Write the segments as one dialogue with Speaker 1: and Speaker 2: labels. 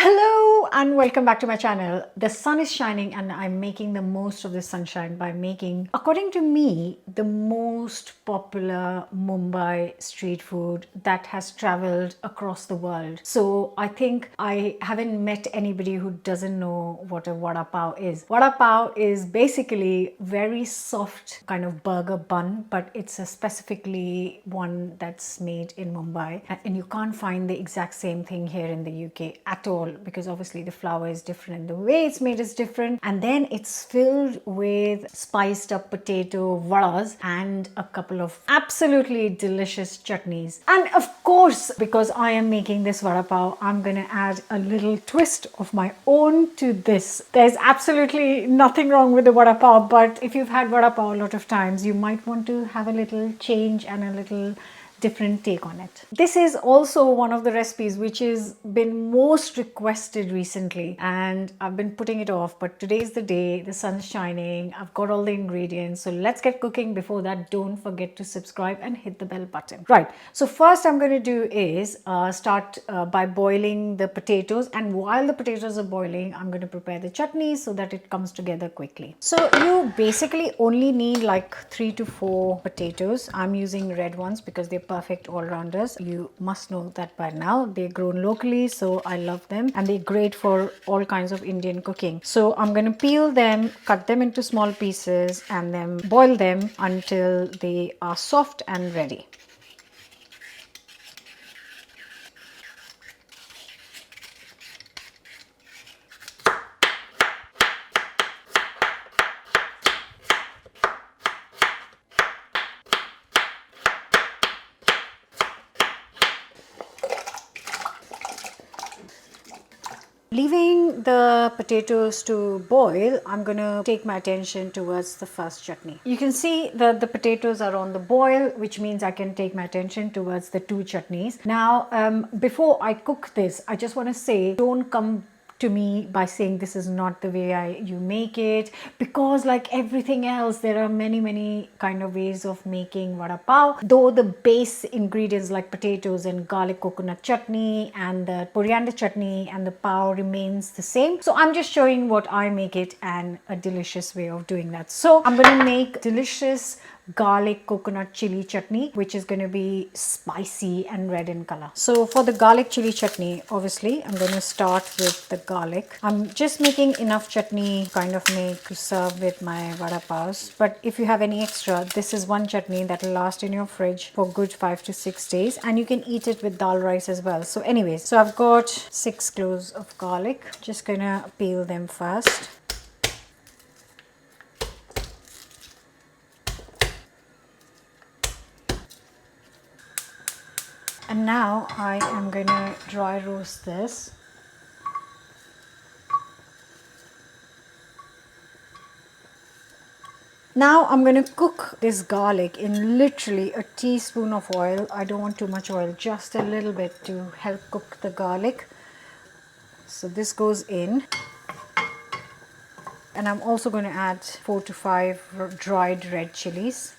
Speaker 1: Hello and welcome back to my channel. The sun is shining and I'm making the most of the sunshine by making, according to me, the most popular Mumbai street food that has traveled across the world. So I think I haven't met anybody who doesn't know what a VADA PAV is. VADA PAV is basically very soft kind of burger bun, but it's a specifically one that's made in Mumbai, and you can't find the exact same thing here in the UK at all, because obviously the flour is different and the way it's made is different. And then it's filled with spiced up potato vadas and a couple of absolutely delicious chutneys. And of course, because I am making this vada pav, I'm gonna add a little twist of my own to this. There's absolutely nothing wrong with the vada pav, but if you've had vada pav a lot of times, you might want to have a little change and a little different take on it. This is also one of the recipes which has been most requested recently, and I've been putting it off, but today's the day. The sun's shining, I've got all the ingredients, so let's get cooking. Before that, don't forget to subscribe and hit the bell button. Right, so first I'm going to do is start by boiling the potatoes, and while the potatoes are boiling, I'm going to prepare the chutney so that it comes together quickly. So you basically only need like 3 to 4 potatoes. I'm using red ones because they're perfect all-rounders. You must know that by now. They're grown locally, so I love them, and they're great for all kinds of Indian cooking. So I'm going to peel them, cut them into small pieces, and then boil them until they are soft and ready. Leaving the potatoes to boil, I'm going to take my attention towards the first chutney. You can see that the potatoes are on the boil, which means I can take my attention towards the 2 chutneys. Now, before I cook this, I just want to say, don't come to me by saying this is not the way you make it, because like everything else, there are many kind of ways of making vada pav, though the base ingredients like potatoes and garlic coconut chutney and the coriander chutney and the pav remains the same. So I'm just showing what I make it and a delicious way of doing that. So I'm going to make delicious garlic coconut chili chutney, which is going to be spicy and red in color. So for the garlic chili chutney, obviously I'm going to start with the garlic. I'm just making enough chutney kind of make to serve with my vada pavs, but if you have any extra, this is one chutney that will last in your fridge for good 5 to 6 days, and you can eat it with dal rice as well. So anyways, so I've got 6 cloves of garlic. Just gonna peel them first. And now I am going to dry roast this. Now I'm going to cook this garlic in literally a teaspoon of oil. I don't want too much oil, just a little bit to help cook the garlic. So this goes in. And I'm also going to add 4 to 5 dried red chilies.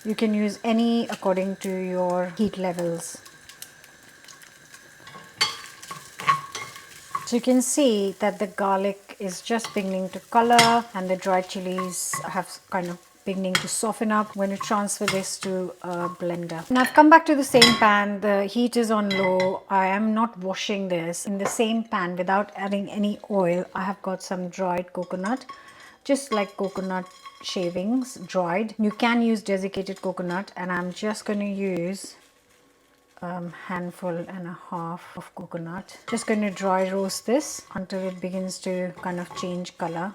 Speaker 1: You can use any according to your heat levels. So you can see that the garlic is just beginning to color and the dried chilies have kind of beginning to soften up. I'm going to transfer this to a blender. Now I've come back to the same pan. The heat is on low. I am not washing this. In the same pan without adding any oil, I have got some dried coconut, just like coconut shavings, dried. You can use desiccated coconut, and I'm just going to use handful and a half of coconut. Just going to dry roast this until it begins to kind of change color.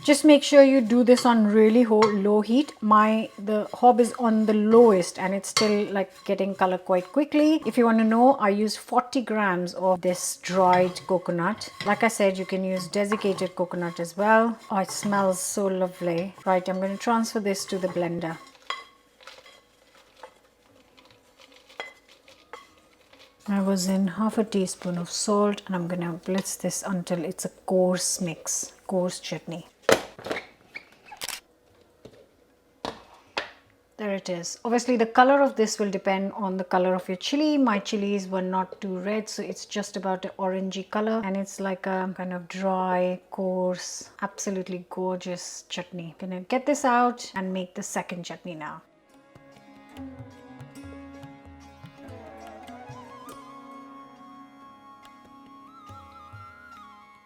Speaker 1: Just make sure you do this on really low heat. The hob is on the lowest and it's still like getting color quite quickly. If you want to know, I use 40 grams of this dried coconut. Like I said, you can use desiccated coconut as well. Oh, it smells so lovely. Right, I'm going to transfer this to the blender. I was in half a teaspoon of salt, and I'm going to blitz this until it's a coarse mix, coarse chutney. There are it is. Obviously the color of this will depend on the color of your chili. My chilies were not too red, so it's just about an orangey color, and it's like a kind of dry, coarse, absolutely gorgeous chutney. Gonna get this out and make the second chutney now.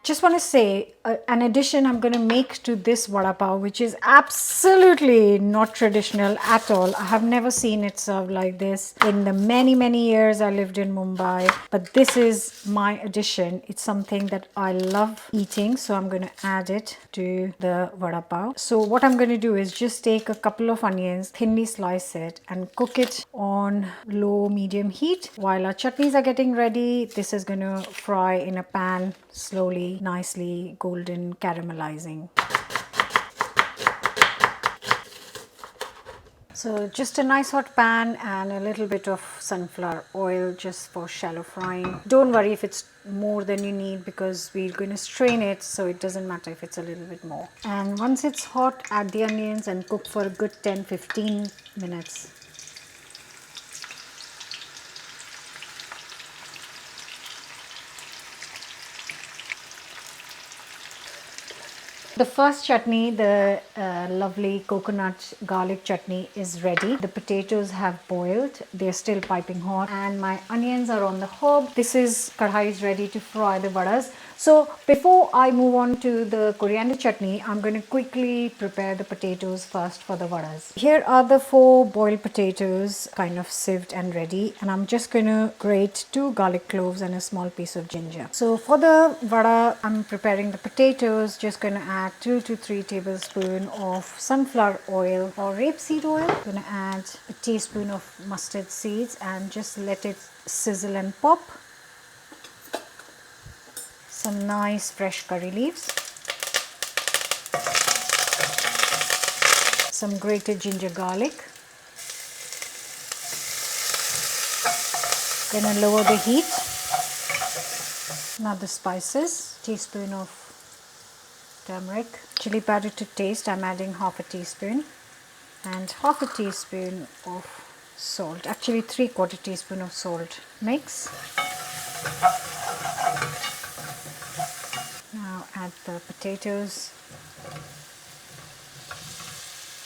Speaker 1: Just want to say an addition I'm going to make to this vada pav, which is absolutely not traditional at all. I have never seen it served like this in the many years I lived in Mumbai, but this is my addition. It's something that I love eating, so I'm going to add it to the vada pav. So what I'm going to do is just take a couple of onions, thinly slice it and cook it on low medium heat. While our chutneys are getting ready, this is going to fry in a pan slowly, nicely golden caramelizing. So just a nice hot pan and a little bit of sunflower oil just for shallow frying. Don't worry if it's more than you need, because we're going to strain it, so it doesn't matter if it's a little bit more. And once it's hot, add the onions and cook for a good 10-15 minutes. The first chutney, the lovely coconut garlic chutney, is ready. The potatoes have boiled. They're still piping hot and my onions are on the hob. This is kadhai is ready to fry the vadas. So before I move on to the coriander chutney, I'm going to quickly prepare the potatoes first for the vadas. Here are the 4 boiled potatoes, kind of sieved and ready, and I'm just going to grate 2 garlic cloves and a small piece of ginger. So for the vada, I'm preparing the potatoes. Just going to add 2 to 3 tablespoons of sunflower oil or rapeseed oil. I'm going to add a teaspoon of mustard seeds and just let it sizzle and pop. Some nice fresh curry leaves, some grated ginger garlic. Gonna lower the heat. Now the spices, teaspoon of turmeric, chili powder to taste. I'm adding half a teaspoon, and half a teaspoon of salt, actually 3/4 teaspoon of salt. Mix. Now add the potatoes,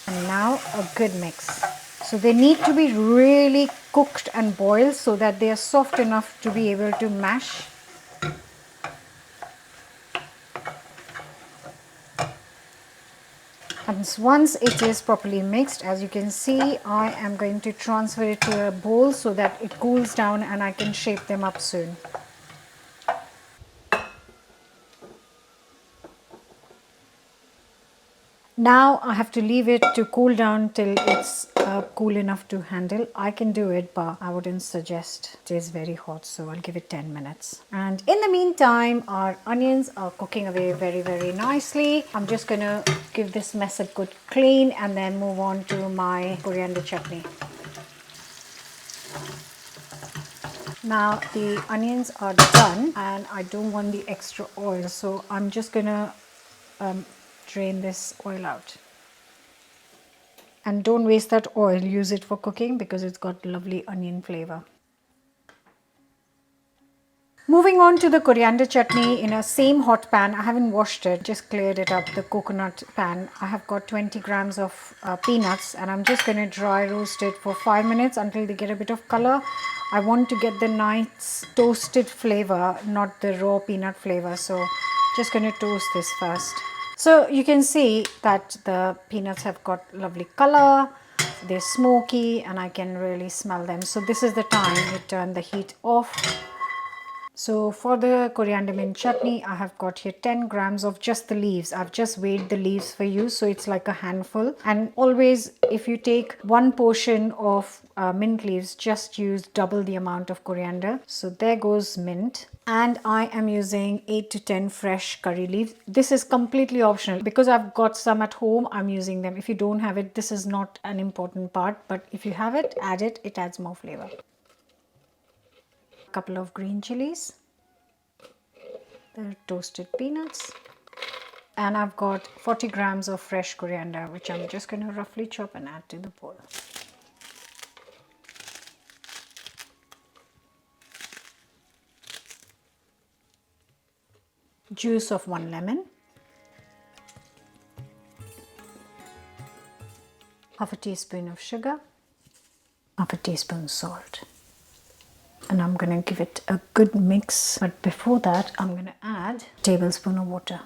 Speaker 1: and now a good mix. So they need to be really cooked and boiled so that they are soft enough to be able to mash. And once it is properly mixed, as you can see, I am going to transfer it to a bowl so that it cools down and I can shape them up soon. Now I have to leave it to cool down till it's cool enough to handle. I can do it, but I wouldn't suggest. It is very hot, so I'll give it 10 minutes. And in the meantime, our onions are cooking away very nicely. I'm just gonna give this mess a good clean and then move on to my coriander chutney. Now the onions are done and I don't want the extra oil, so I'm just gonna drain this oil out. And don't waste that oil, use it for cooking because it's got lovely onion flavor. Moving on to the coriander chutney in a same hot pan. I haven't washed it, just cleared it up, the coconut pan. I have got 20 grams of peanuts and I'm just going to dry roast it for 5 minutes until they get a bit of color. I want to get the nice toasted flavor, not the raw peanut flavor. So just going to toast this first. So you can see that the peanuts have got lovely color. They're smoky and I can really smell them. So this is the time you turn the heat off. So for the coriander mint chutney, I have got here 10 grams of just the leaves. I've just weighed the leaves for you, so it's like a handful. And always, if you take one portion of mint leaves, just use double the amount of coriander. So there goes mint. And I am using 8 to 10 fresh curry leaves. This is completely optional. Because I've got some at home, I'm using them. If you don't have it, this is not an important part. But if you have it, add it. It adds more flavor. Couple of green chilies, the toasted peanuts, and I've got 40 grams of fresh coriander, which I'm just going to roughly chop and add to the bowl. juice of 1 lemon, half a teaspoon of sugar, half a teaspoon salt. And I'm going to give it a good mix. But before that, I'm going to add a tablespoon of water.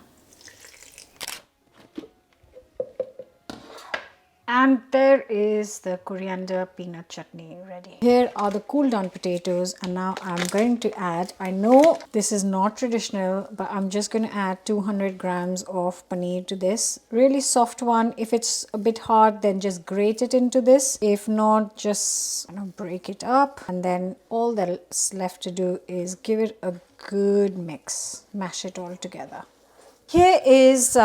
Speaker 1: And there is the coriander peanut chutney ready. Here are the cooled down potatoes, and now I'm going to add, I know this is not traditional, but I'm just going to add 200 grams of paneer to this. Really soft one. If it's a bit hard, then just grate it into this. If not, just break it up. And then all that's left to do is give it a good mix. Mash it all together. Here is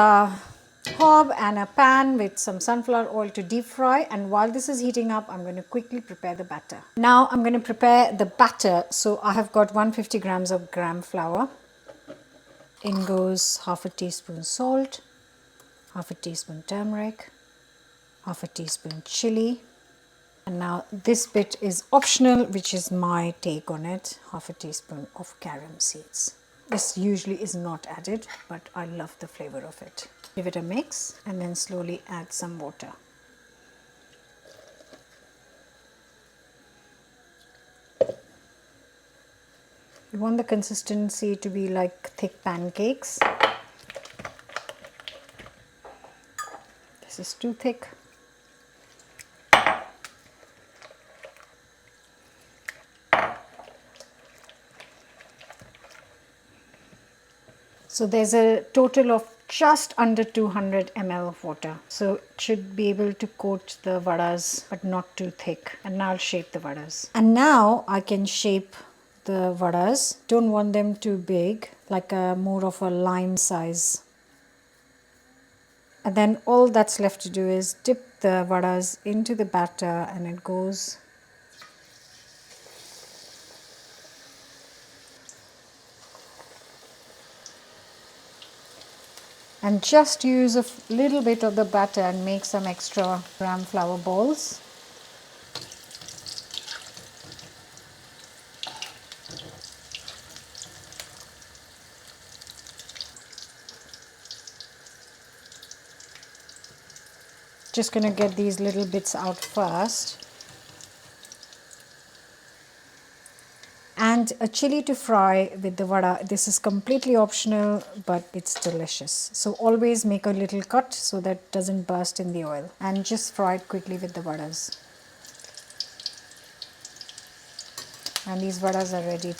Speaker 1: hob and a pan with some sunflower oil to deep fry, and while this is heating up, I'm going to quickly prepare the batter. Now I'm going to prepare the batter. So I have got 150 grams of gram flour. In goes half a teaspoon salt, half a teaspoon turmeric, half a teaspoon chili, and now this bit is optional, which is my take on it, half a teaspoon of carom seeds. This usually is not added, but I love the flavor of it. Give it a mix and then slowly add some water. You want the consistency to be like thick pancakes. This is too thick. So there's a total of just under 200 ml of water. So it should be able to coat the vadas, but not too thick. And now I'll shape the vadas. And now I can shape the vadas. Don't want them too big, like more of a lime size. And then all that's left to do is dip the vadas into the batter, and it goes. And just use a little bit of the batter and make some extra gram flour balls. Just going to get these little bits out first. And a chili to fry with the vada. This is completely optional, but it's delicious. So always make a little cut so that it doesn't burst in the oil. And just fry it quickly with the vadas. And these vadas are ready.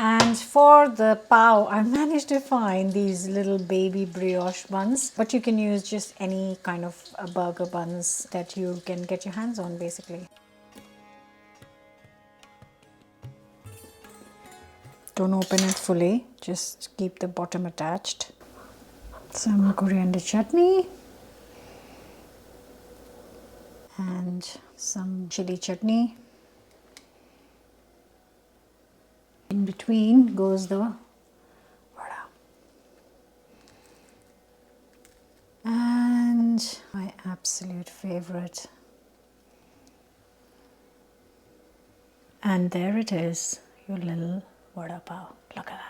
Speaker 1: And for the pav, I managed to find these little baby brioche buns, but you can use just any kind of burger buns that you can get your hands on, basically. Don't open it fully, just keep the bottom attached. Some coriander chutney and some chili chutney. In between goes the vada. And my absolute favorite. And there it is, your little vada pav. Look at that.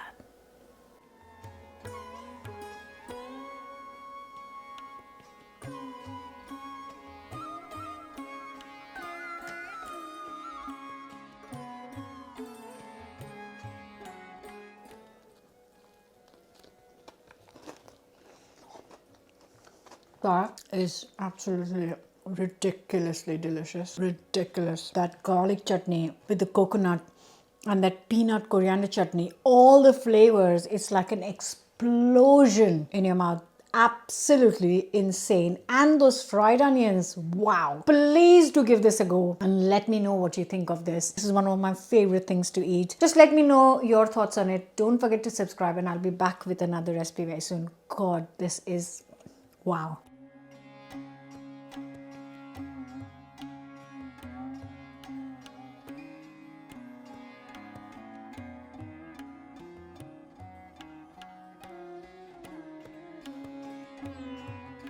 Speaker 1: That is absolutely ridiculously delicious. Ridiculous. That garlic chutney with the coconut and that peanut coriander chutney, all the flavors, it's like an explosion in your mouth. Absolutely insane. And those fried onions, wow. Please do give this a go and let me know what you think of this. This is one of my favorite things to eat. Just let me know your thoughts on it. Don't forget to subscribe, and I'll be back with another recipe very soon. God, this is wow.